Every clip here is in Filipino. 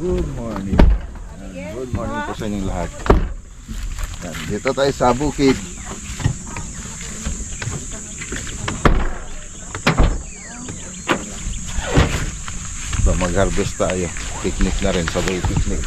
Good morning. Good morning po sa inyong lahat. Yan, dito tayo sa bukid. So, mag-harvest tayo. Picnic na rin, sabay picnic.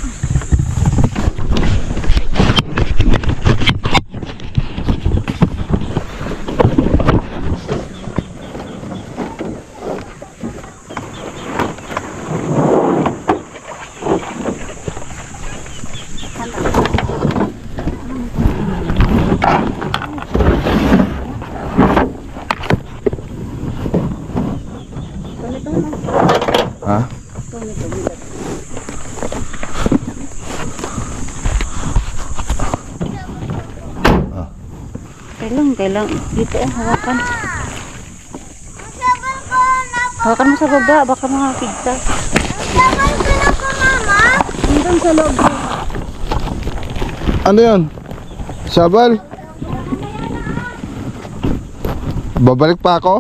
Ha? Kailang dito hawakan. Hawakan mo sa baba, baka makakigtas. Sabal ko na po, Mama. Hanggang sa loob. Ano yun? Sabal? Babalik pa ako?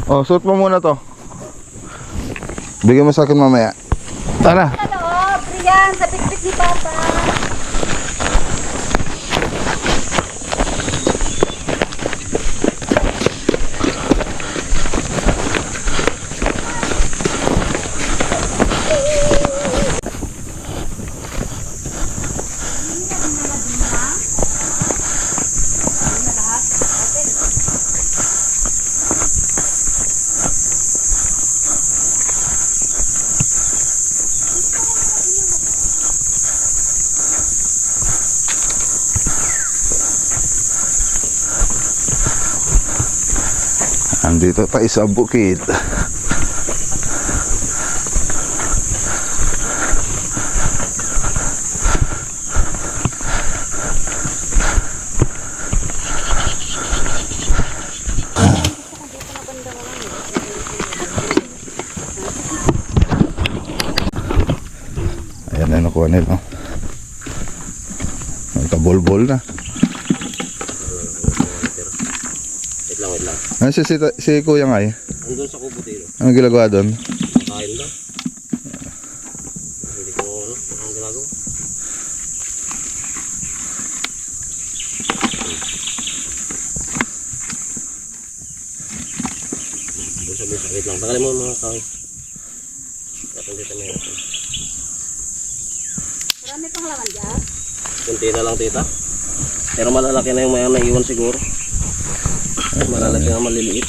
Oh, suot mo muna to. Bigyan mo sa akin mamaya. Tara. Sa loob, Rian, sa pikpik ni Papa. Andito tayo sa bukid. Ayan na nakuha nila. Nagkabol-bol na. Wait lang. Ano si Kuya nga eh? Andun sa kubo dito. Anong ginagawa doon? Kain lang. Hindi ko ano ang ginagawa. Bisa. Wait lang. Tagalin mo mga kain. Tapos dito na yun. Marami pang laman dyan. Kunti na lang tita. Pero malalaki na yung may naiwan siguro. Malalaki na maliliit.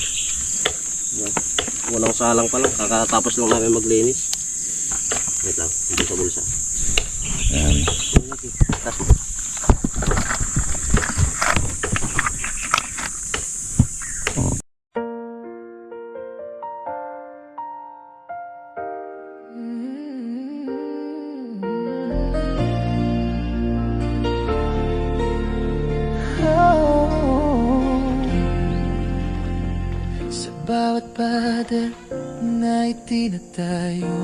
Unang salang pa lang. Kakatapos lang namin maglinis. Wait lang. Hindi sa bulsa. Ayan. Bawat pader na itinatayo,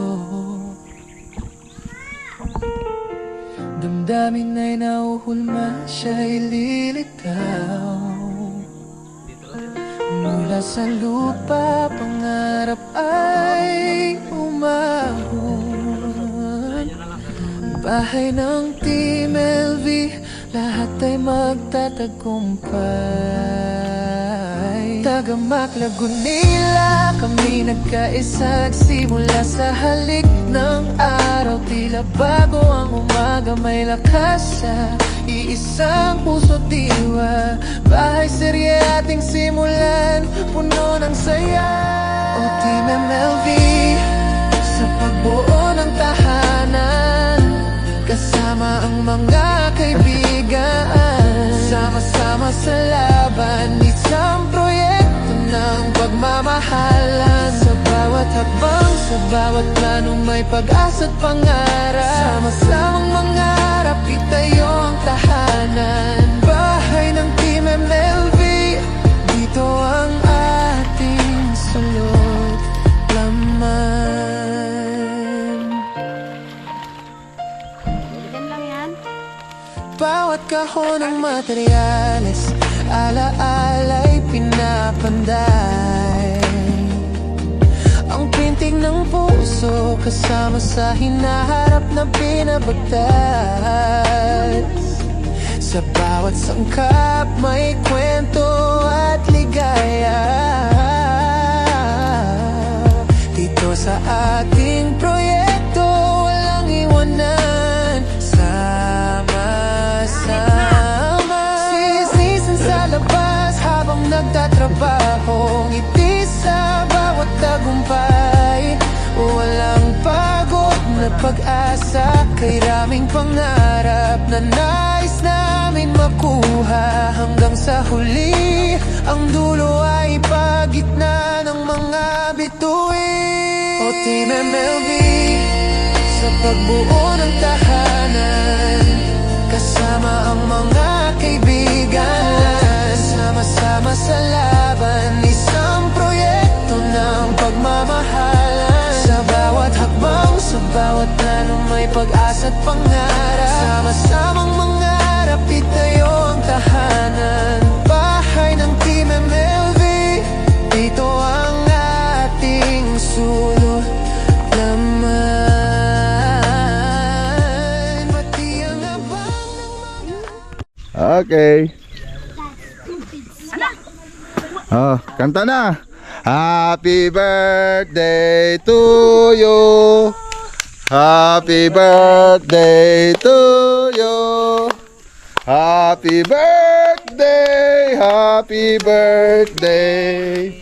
damdamin ay nauhulma, siya'y lilitaw. Mula sa lupa, pangarap ay umahon. Bahay ng Team LV, lahat ay magtatagumpay. Tagamak Lagunila, kami nagkaisa. Simula sa halik ng araw, tila bago ang umaga. May lakas sa iisang puso't diwa. Bahay serye ating simulan, puno ng saya. O Team MLV, sa pagbuo ng tahanan, kasama ang mga kaibigan, sama-sama sa laban. Isang proyekto ng pagmamahalan. Sa bawat hakbang, sa bawat plano, may pag-asa't pangarap. Sama-samang mangarap, itayo ang tahanan. Bahay ng Team MLV, dito ang ating sulot laman. Diyan lang yan. Bawat kahon ng materyales, alaala'y pinapanday. kasama sa hinaharap na binabagtas. Sa bawat sangkap may kwento at ligaya. Dito sa ating proyekto walang iwanan. Sama-sama sisinisan sa labas habang nagtatrabaho. Ngiti sa bawat tagumpay. Walang pagod na pag-asa. Kay raming pangarap na nais namin makuha. Hanggang sa huli ang dulo ay pagitna ng mga bituin. O Team MLB sa pagbuo ng tahanan. Kasama ang mga kaibigan. Sama-sama sa laban. Isang proyekto ng pagmamahalan. Sa bawat hakbang, sa bawat plano may pag-asa at pangarap. Sama-samang mangarap, itayo ang tahanan. Bahay ng Team MLB, dito ang ating sulot laman. Pati ang abang ng mga... Okay. Oh, kanta na. Happy birthday to you. Happy birthday to you. Happy birthday. Happy birthday.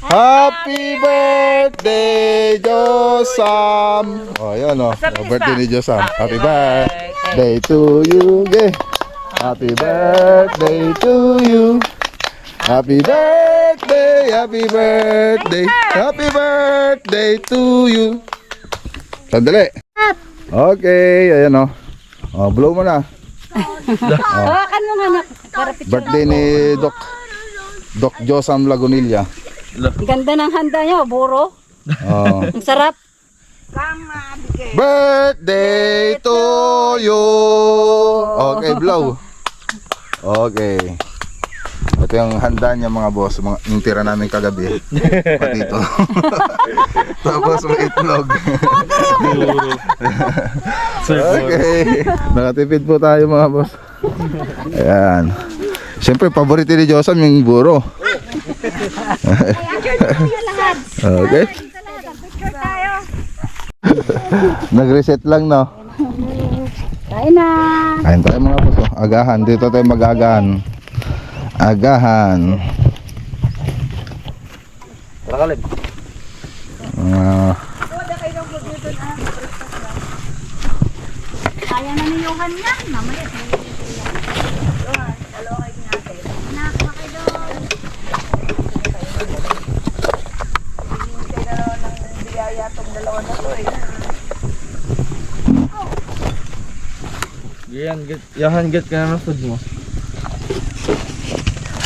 Happy birthday, Josam. Oh, yan oh. Birthday ni Josam. Happy birthday to you. Yeah. Happy birthday to you. Happy birthday, happy birthday, happy birthday to you. Sandali. Okay, ayan o. Oh, blow mo na. Hawakan mo nga na. Para picture. Birthday ni Doc Josam Lagunilla. Ganda ng handa niya, buro. Oh. Ang sarap. Birthday to you. Okay, blow. Okay. Ito yung handa niya mga boss, yung tira namin kagabi. Pati ito. Tapos may itlog. Okay. Nakatipid po tayo mga boss. Ayan. Siyempre, paborito ni Josam yung buro. Okay. Nag-reset lang, no? Kain na. Kain tayo mga boss. Agahan. Dito tayo mag-agahan. Agahan. Nakakalib. Kaya na niyuhan niya. Mamaya. Yahan get ka na ng food mo.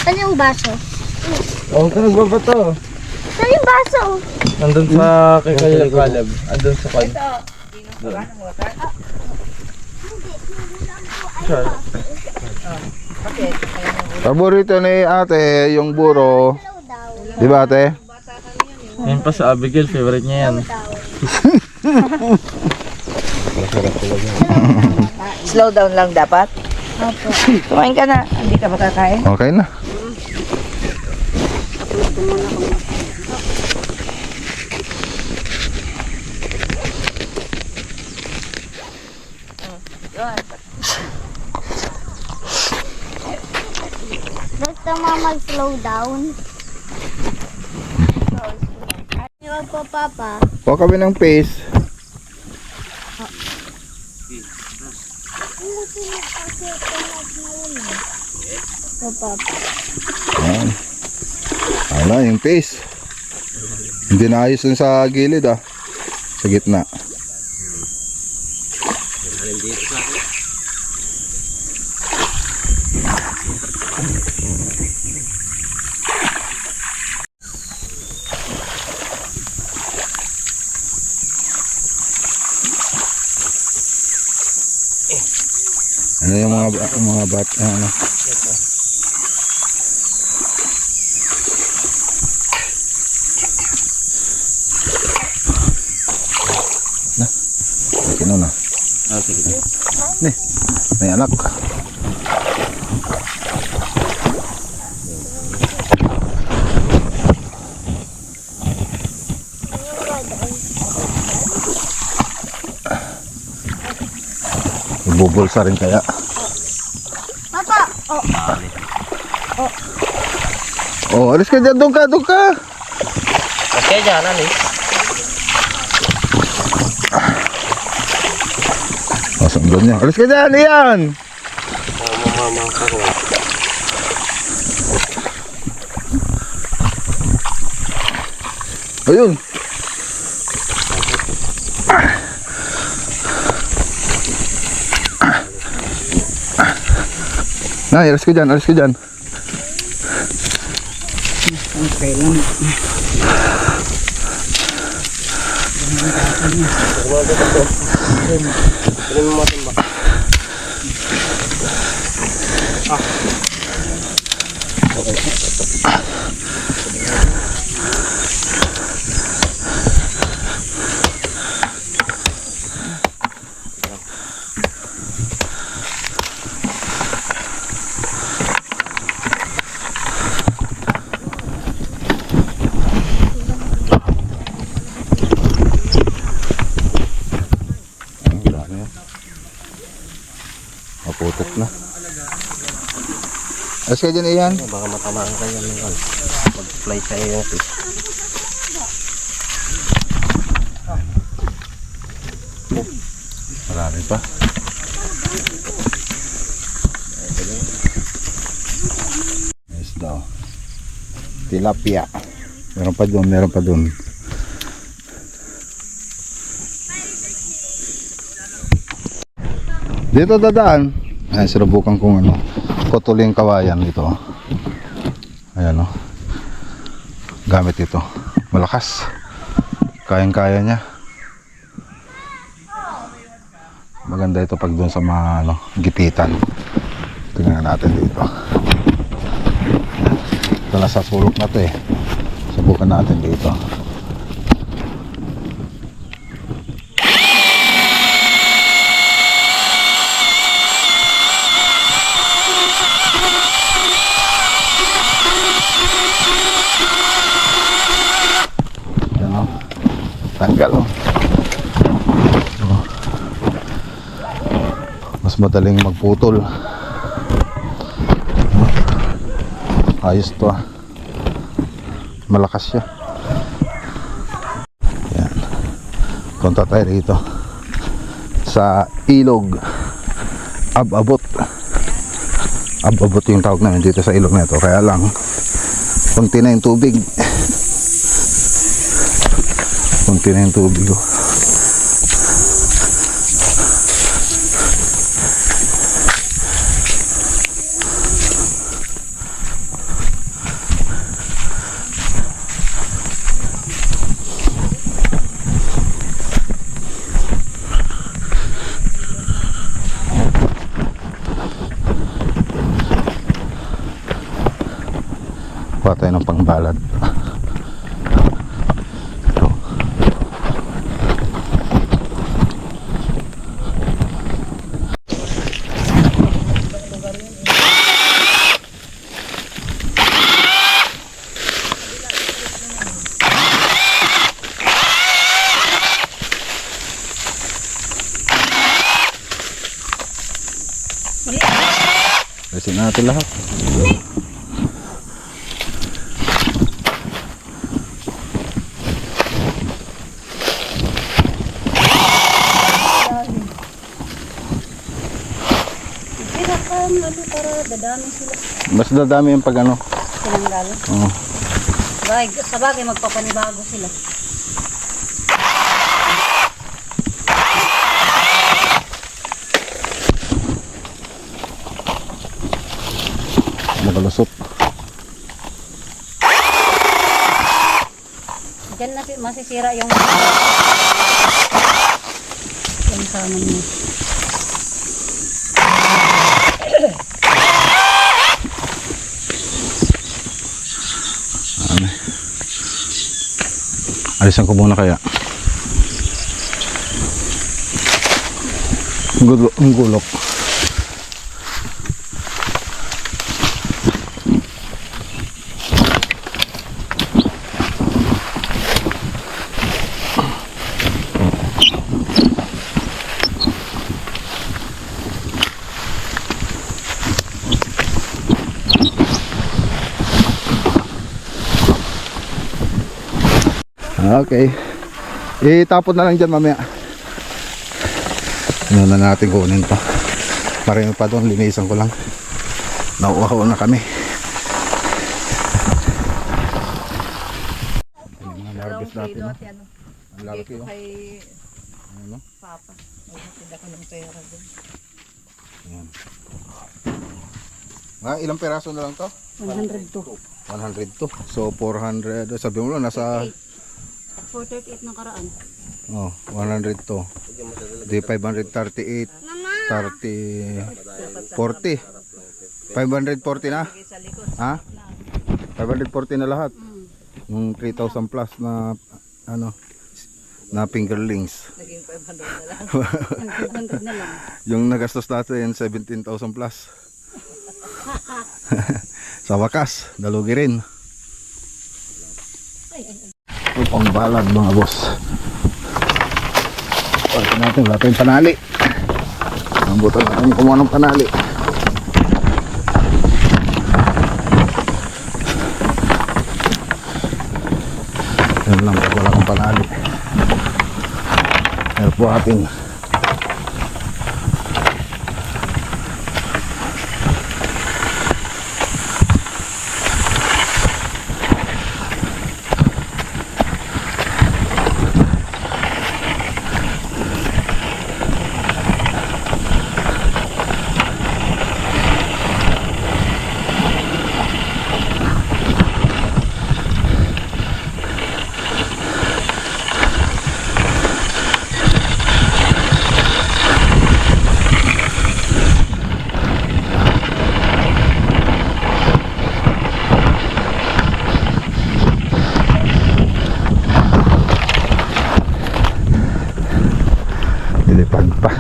Saan yung baso? Oo, ka nagbabato. Saan yung baso? Nandun sa kay Caleb. Andun sa kwan. Paborito ni ate yung buro. Di ba ate? Yan pa sa Abigail, favorite niya yan. Slow down lang dapat? Opo. Kumain ka na. Hindi ka makakain? Okay na. Basta mag-slow down. Huwag po, Papa. Kuha kami ng pace. Ayan. Wala yung pace. Hindi na ayos dun sa gilid ah. Sa gitna. Ano yung mga bat ano? Ah, sige. May anak. Ibubulsa rin kaya. Papa! Oh, alis ka dyan. Doon ka, doon ka. Okay, dyan, alis. Oh, sundan niya. Alis ka dyan, Ian. Mama, ako. Ayun. Nay, alis ka dyan, alis ka dyan. Okay lang. Kunin mo natin ba? Maputot na. Alis ka dyan, Ian. Baka matamaan kayo ng ano. Mag-fly tayo yung fish. Marami pa. Yes daw. Tilapia. Meron pa doon, meron pa doon. Dito dadaan. Ayan, sinubukan kong ano, putuling kawayan dito. Ayan o. Gamit ito. Malakas. Kayang-kaya niya. Maganda ito pag doon sa mga ano, gipitan. Tingnan natin dito. Ito nasa sulok na to eh. Subukan natin dito. Yan o. Tanggal o. Mas madaling magputol. Ayos to ah. Malakas siya. Yan. Punta tayo rito sa ilog Ababot. Ababot yung tawag namin dito sa ilog na ito. Kaya lang kunti na yung tubig. Kunti na yung tubig oh. Kuha tayo ng pangbalad. Ito. Kasi natin lahat. Para dadami sila. Mas dadami yung pag ano. Tinanggal. Oo. Sa bagay magpapanibago sila. Nakalusot. Diyan na masisira yung sama niya. Alisan ko muna kaya. Ang gulok. Okay. Itapon na lang dyan mamaya. Ano na natin kunin to. Marami pa doon, linisan ko lang. Nauuhaw na kami. Ang harvest natin. No? Ang lalaki yun. Ano? Papa. Magtinda ko ng pera doon. Ayan. Ilang peraso na lang to? 102. 102. So 400. Sabi mo lang nasa 438 ng karaan. 102. Di 538. 40. 540 na? Ha? 540 na lahat. Yung 3,000 plus na ano na fingerlings. Naging 500 na lang. 500 na lang. Yung nagastos natin 17,000 plus. Sa wakas, dalugi rin. Upang balad mga boss. Pwede natin, wala tayong panali. Nambutan natin kumuha ng panali. Yan lang pag wala kang panali. Yan po ating lilipad pa.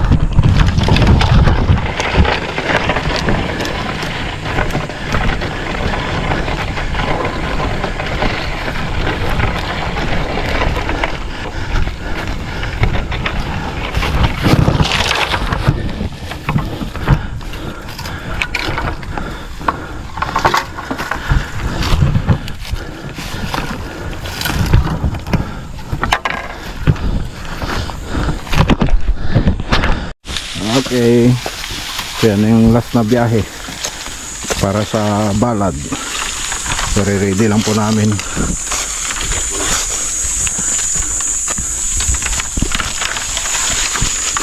Okay. So yan yung last na biyahe para sa balad. So ready lang po namin.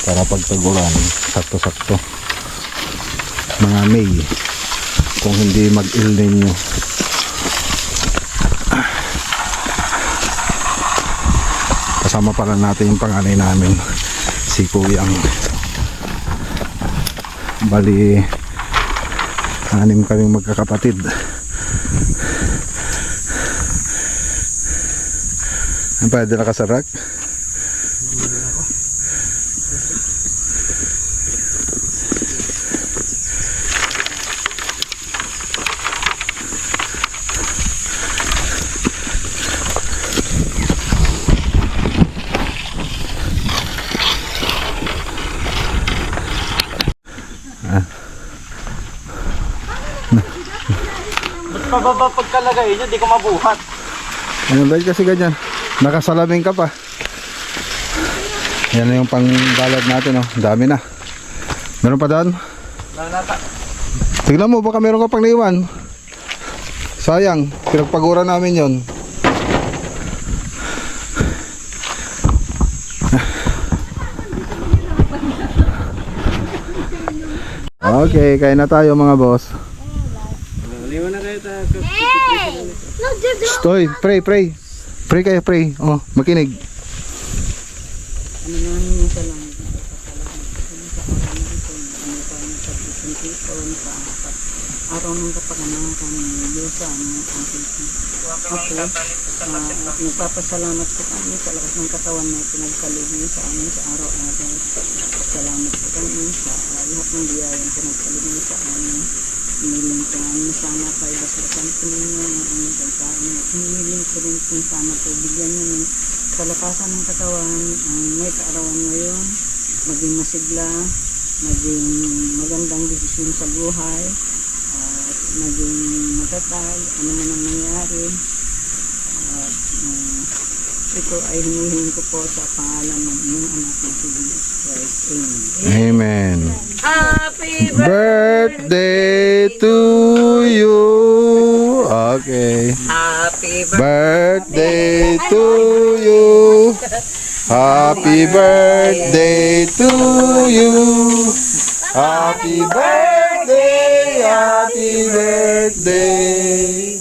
Para pagtagulan, sakto-sakto. Mga May. Kung hindi mag-Il Nino. Kasama pala natin yung panganay namin, si Kuyang. Bali 6 kaming magkakapatid. Ang pwede na kasarak? Pababa pagkalagay nyo, di ko mabuhat. Ano dahil kasi ganyan, nakasalamin ka pa. Yan na yung pangbalad natin, oh. Dami na. Meron pa doon? Tignan mo, baka meron ka pang naiwan. Sayang, pinagpagura namin yon. Okay, kain na tayo mga boss. Stoy, pray. Pray kayo, pray. Oh, makinig. Araw ng kapaganakan, Diyos ang ating At nagpapasalamat po kami sa lakas ng katawan na pinagkaloob niyo sa amin sa araw-araw. Salamat po kami sa lahat ng biyayang pinagkaloob niyo sa amin. Hiniling ko na sana kayo basasan po ninyo ang aming pagkain. At hiniling ko rin kung sana po bigyan niyo ng kalakasan ng katawan ang may kaarawan ngayon. Maging masigla, maging magandang desisyon sa buhay, at maging matatag, ano man ang nangyari. At ito ay hinihiling ko po sa pangalan ng inyong anak na si Jesus Christ. Amen. Amen. Happy Birthday to you. Okay. Happy Birthday to you. Happy birthday to you. Happy birthday, happy birthday.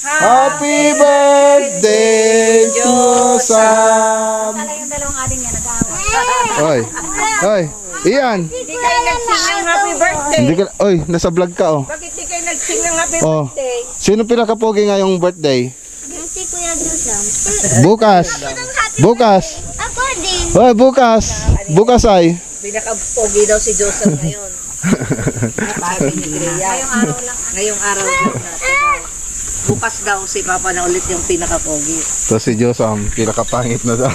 Happy birthday to Sam. Yung dalawang aling yan nag-aaway. Oy. Oy. Ian. Hindi kayo nagsing ng happy birthday. Hindi ka, oy, nasa vlog ka oh. Bakit di kayo nagsing ng happy Oh. birthday? Sino pinakapogi ngayong birthday? Yung si Kuya Dusam. Bukas. Bukas. Ako din. Oy, bukas. Bukas ay. Pinaka-pogi daw si Joseph ngayon. Sabi ni Grea. Ngayong araw lang natin daw. Bukas daw si Papa na ulit yung pinaka-pogi. So si Diyos ang pinakapangit na daw.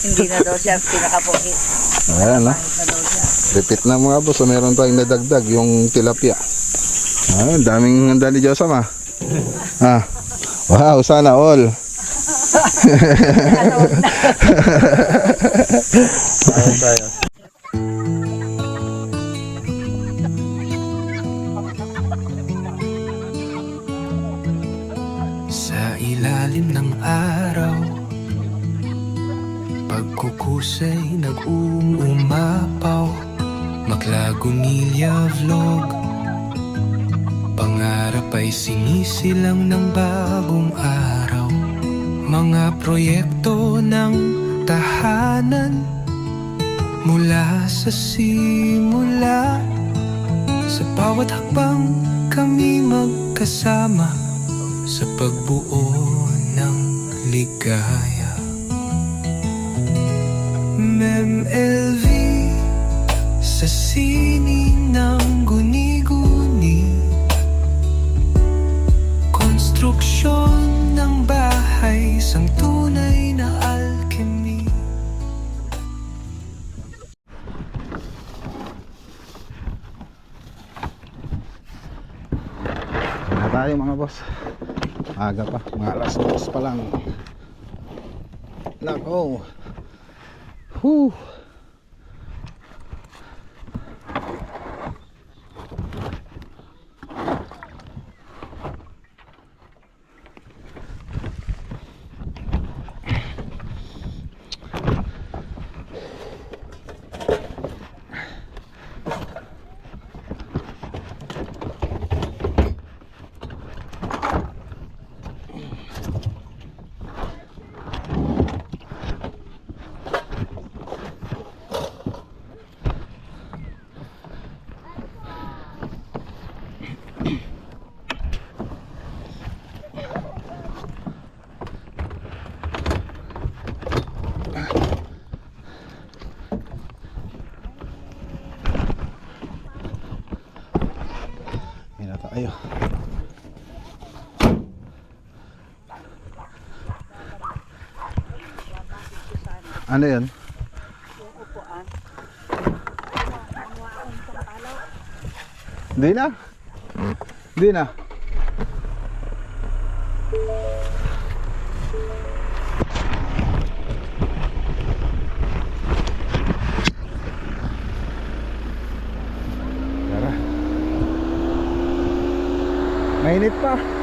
Hindi na daw siya pinaka-pogi. Ayan na. Pangit na daw siya. Repeat na mga boss. So, meron tayong nadagdag yung tilapia. Ah, daming handa ni Diyos ah. Ah. Wow, sana all. Tayo. Sa ilalim ng araw, pagkukusay nag-uumapaw, Maklagunilya vlog, pangarap ay sinisilang ng bagong araw. Mga proyekto ng tahanan, mula sa simula, sa bawat hakbang kami magkasama, sa pagbuo ng ligaya. Mem LV, sa sining ng guni-guni, konstruksyon ng bahay, isang tunay na alchemy. Na tayo mga boss. Aga pa, mga alas 2 pa lang. Nako. Whew. Yan na tayo. Ano yan? Hindi na. Hindi na. Tara. Mainit pa.